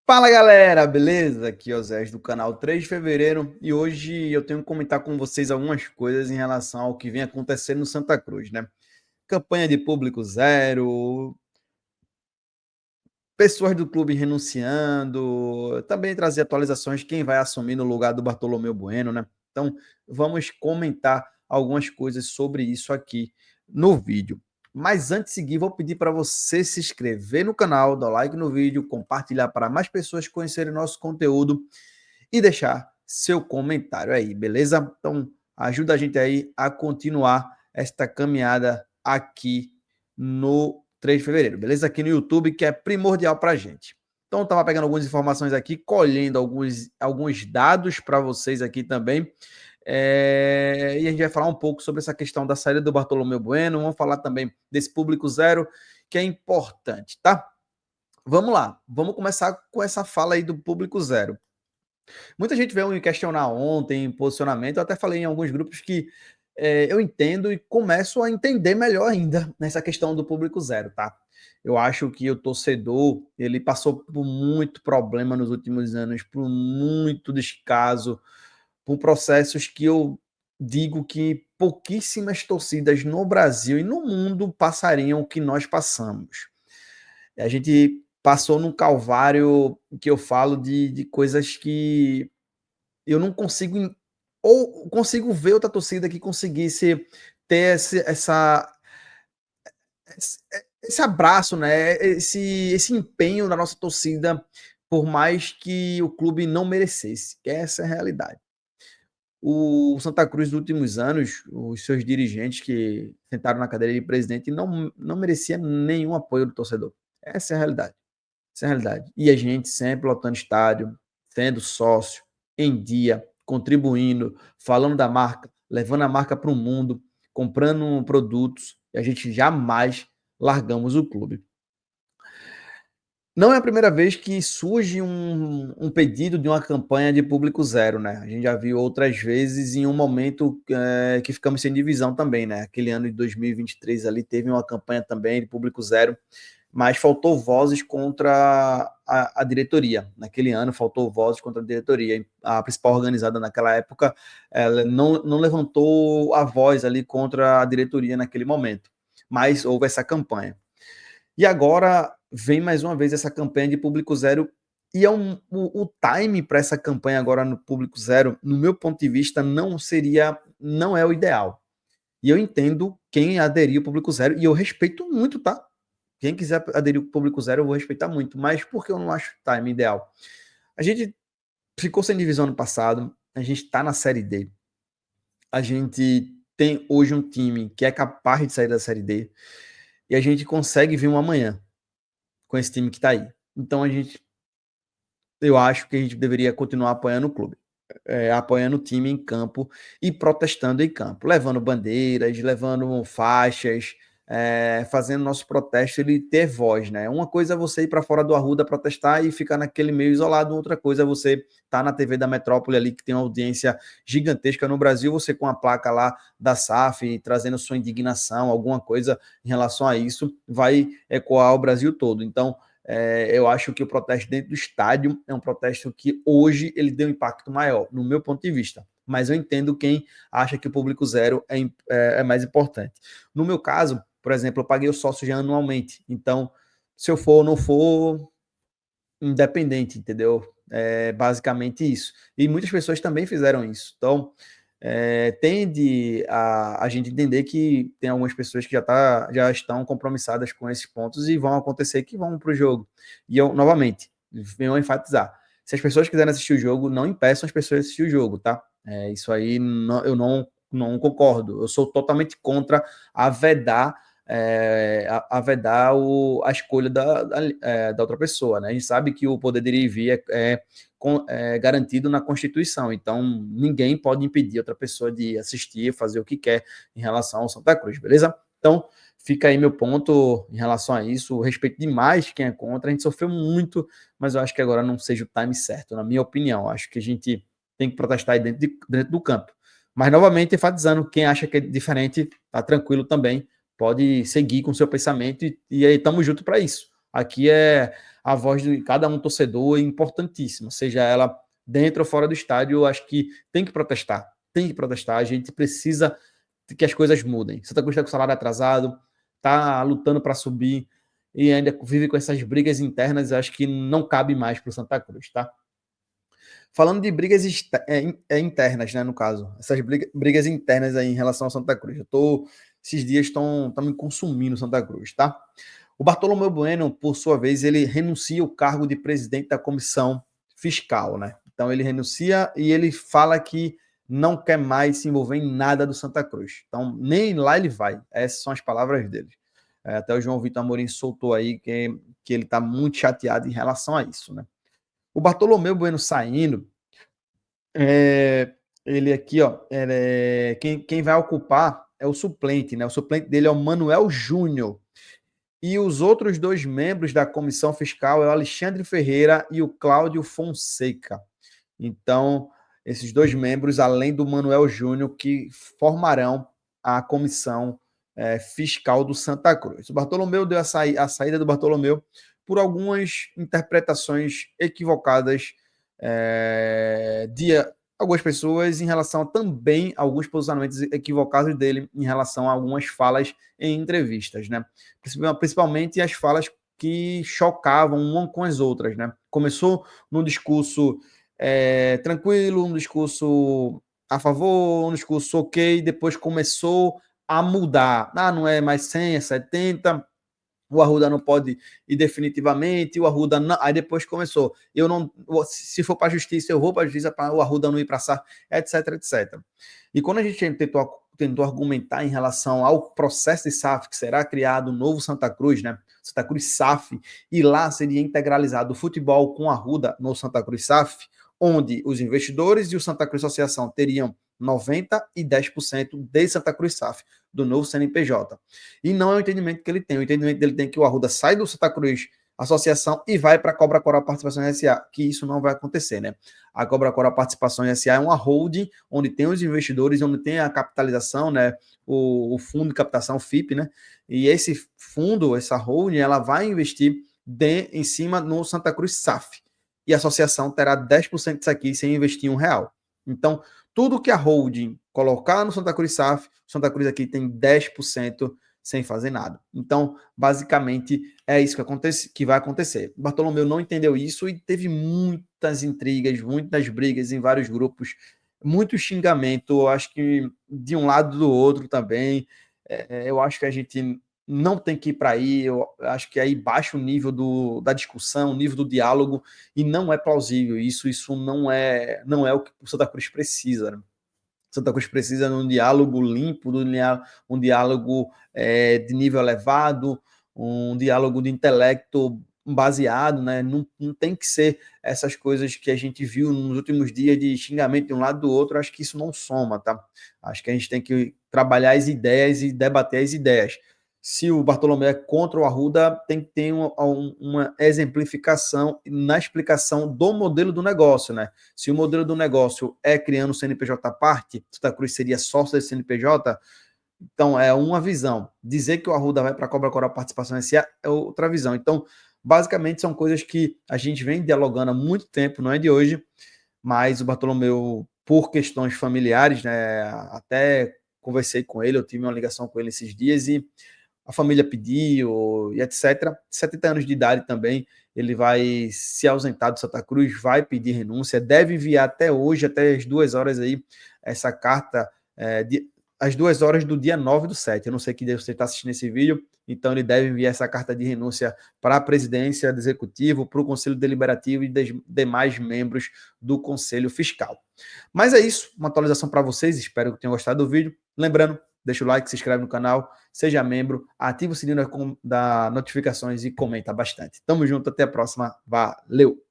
Fala galera, beleza? Aqui é o Zé do canal 3 de Fevereiro e hoje eu tenho que comentar com vocês algumas coisas em relação ao que vem acontecendo no Santa Cruz, né? Campanha de público zero, pessoas do clube renunciando, também trazer atualizações de quem vai assumir no lugar do Bartolomeu Bueno, né? Então vamos comentar algumas coisas sobre isso aqui no vídeo. Mas antes de seguir, vou pedir para você se inscrever no canal, dar like no vídeo, compartilhar para mais pessoas conhecerem nosso conteúdo e deixar seu comentário aí, beleza? Então, ajuda a gente aí a continuar esta caminhada aqui no 3 de fevereiro, beleza? Aqui no YouTube, que é primordial para a gente. Então, eu estava pegando algumas informações aqui, colhendo alguns dados para vocês aqui também. E a gente vai falar um pouco sobre essa questão da saída do Bartolomeu Bueno. Vamos falar também desse público zero, que é importante, tá? Vamos lá, vamos começar com essa fala aí do público zero. Muita gente veio me questionar ontem, em posicionamento, eu até falei em alguns grupos que eu entendo e começo a entender melhor ainda nessa questão do público zero, tá? Eu acho que o torcedor, ele passou por muito problema nos últimos anos, por muito descaso, por processos que eu digo que pouquíssimas torcidas no Brasil e no mundo passariam o que nós passamos. A gente passou num calvário que eu falo de coisas que eu não consigo, ou consigo ver outra torcida que conseguisse ter esse abraço, né? Esse empenho da nossa torcida, por mais que o clube não merecesse. Essa é a realidade. O Santa Cruz, nos últimos anos, os seus dirigentes que sentaram na cadeira de presidente não merecia nenhum apoio do torcedor. Essa é a realidade. Essa é a realidade. E a gente sempre lotando estádio, sendo sócio, em dia, contribuindo, falando da marca, levando a marca para o mundo, comprando produtos, e a gente jamais largamos o clube. Não é a primeira vez que surge um pedido de uma campanha de público zero, né? A gente já viu outras vezes em um momento que ficamos sem divisão também, né? Aquele ano de 2023 ali teve uma campanha também de público zero, mas faltou vozes contra a diretoria. Naquele ano faltou vozes contra a diretoria. A principal organizada naquela época, ela não levantou a voz ali contra a diretoria naquele momento, mas houve essa campanha. E agora vem mais uma vez essa campanha de público zero, e o time para essa campanha agora no público zero, no meu ponto de vista, não é o ideal. E eu entendo quem aderiu ao público zero, e eu respeito muito, tá? Quem quiser aderir ao público zero, eu vou respeitar muito, mas porque eu não acho o time ideal? A gente ficou sem divisão no passado, a gente está na Série D, a gente tem hoje um time que é capaz de sair da Série D, e a gente consegue vir um amanhã com esse time que está aí. Então eu acho que a gente deveria continuar apoiando o clube, apoiando o time em campo e protestando em campo, levando bandeiras, levando faixas, fazendo nosso protesto ele ter voz, né? Uma coisa é você ir para fora do Arruda protestar e ficar naquele meio isolado, outra coisa é você estar tá na TV da Metrópole ali, que tem uma audiência gigantesca no Brasil, você com a placa lá da SAF, trazendo sua indignação, alguma coisa em relação a isso, vai ecoar o Brasil todo. Então, eu acho que o protesto dentro do estádio é um protesto que hoje ele deu um impacto maior, no meu ponto de vista. Mas eu entendo quem acha que o público zero é mais importante. No meu caso, por exemplo, eu paguei o sócio já anualmente. Então, se eu for ou não for, independente, entendeu? É basicamente isso. E muitas pessoas também fizeram isso. Então, tende a gente entender que tem algumas pessoas que já estão compromissadas com esses pontos e vão acontecer que vão para o jogo. E eu, novamente, venho enfatizar. Se as pessoas quiserem assistir o jogo, não impeçam as pessoas de assistir o jogo, tá? Isso aí eu não concordo. Eu sou totalmente contra a vedar vedar a escolha da outra pessoa, né? A gente sabe que o poder de ir e vir é garantido na Constituição, então ninguém pode impedir outra pessoa de assistir, fazer o que quer em relação ao Santa Cruz, beleza? Então, fica aí meu ponto em relação a isso, eu respeito demais quem é contra, a gente sofreu muito, mas eu acho que agora não seja o time certo, na minha opinião, acho que a gente tem que protestar aí dentro do campo. Mas, novamente, enfatizando, quem acha que é diferente, tá tranquilo também, pode seguir com o seu pensamento e aí estamos juntos para isso. Aqui é a voz de cada um torcedor, importantíssima, seja ela dentro ou fora do estádio. Eu acho que tem que protestar, a gente precisa que as coisas mudem. Santa Cruz está com o salário atrasado, está lutando para subir e ainda vive com essas brigas internas. Eu acho que não cabe mais para o Santa Cruz, tá? Falando de brigas internas, né, no caso, essas brigas internas aí em relação ao Santa Cruz. Esses dias estão me consumindo Santa Cruz, tá? O Bartolomeu Bueno, por sua vez, ele renuncia ao cargo de presidente da comissão fiscal, né? Então ele renuncia e ele fala que não quer mais se envolver em nada do Santa Cruz. Então nem lá ele vai. Essas são as palavras dele. Até o João Vitor Amorim soltou aí que ele está muito chateado em relação a isso, né? O Bartolomeu Bueno saindo, ele aqui, ó, quem vai ocupar é o suplente, né? O suplente dele é o Manuel Júnior. E os outros dois membros da comissão fiscal é o Alexandre Ferreira e o Cláudio Fonseca. Então, esses dois membros, além do Manuel Júnior, que formarão a comissão fiscal do Santa Cruz. O Bartolomeu deu a saída do Bartolomeu por algumas interpretações equivocadas de algumas pessoas em relação também a alguns posicionamentos equivocados dele em relação a algumas falas em entrevistas, né? Principalmente as falas que chocavam uma com as outras, né? Começou num discurso tranquilo, um discurso a favor, um discurso ok, depois começou a mudar. Não é mais 100, é 70, o Arruda não pode ir definitivamente, o Arruda não. Aí depois começou, eu não, se for para a justiça, eu vou para a justiça para o Arruda não ir para SAF, etc, etc. E quando a gente tentou argumentar em relação ao processo de SAF, que será criado um novo Santa Cruz, né? Santa Cruz SAF, e lá seria integralizado o futebol com a Arruda no Santa Cruz SAF, onde os investidores e o Santa Cruz Associação teriam 90% e 10% de Santa Cruz SAF, do novo CNPJ. E não é o entendimento que ele tem. O entendimento dele tem que o Arruda sai do Santa Cruz Associação e vai para a Cobra Coral Participação SA, que isso não vai acontecer, né? A Cobra Coral Participação SA é uma holding onde tem os investidores, onde tem a capitalização, né? O fundo de captação, FIP, né? E esse fundo, essa holding, ela vai investir em cima no Santa Cruz SAF. E a associação terá 10% disso aqui sem investir R$1. Então, tudo que a holding colocar no Santa Cruz SAF, Santa Cruz aqui tem 10% sem fazer nada. Então, basicamente, é isso que vai acontecer. Bartolomeu não entendeu isso e teve muitas intrigas, muitas brigas em vários grupos, muito xingamento, acho que de um lado do outro também. Eu acho que a gente não tem que ir para aí, eu acho que aí baixa o nível da discussão, o nível do diálogo, e não é plausível isso não é o que o Santa Cruz precisa, né? Santa Cruz precisa de um diálogo limpo, um diálogo de nível elevado, um diálogo de intelecto baseado, né? Não tem que ser essas coisas que a gente viu nos últimos dias de xingamento de um lado do outro. Acho que isso não soma, tá? Acho que a gente tem que trabalhar as ideias e debater as ideias. Se o Bartolomeu é contra o Arruda, tem que ter uma exemplificação na explicação do modelo do negócio, né? Se o modelo do negócio é criando o CNPJ à parte, Santa Cruz seria sócio desse CNPJ, então é uma visão. Dizer que o Arruda vai para a Cobra Coral Participação SA é outra visão. Então, basicamente, são coisas que a gente vem dialogando há muito tempo, não é de hoje, mas o Bartolomeu, por questões familiares, né? Até conversei com ele, eu tive uma ligação com ele esses dias e a família pediu e etc. 70 anos de idade também, ele vai se ausentar do Santa Cruz, vai pedir renúncia, deve enviar até hoje, até as 2 horas aí, essa carta, às 2 horas do dia 9/7. Eu não sei que dia você está assistindo esse vídeo, então ele deve enviar essa carta de renúncia para a presidência do Executivo, para o Conselho Deliberativo e demais membros do Conselho Fiscal. Mas é isso, uma atualização para vocês, espero que tenham gostado do vídeo. Lembrando, deixa o like, se inscreve no canal, seja membro, ativa o sininho das notificações e comenta bastante. Tamo junto, até a próxima. Valeu!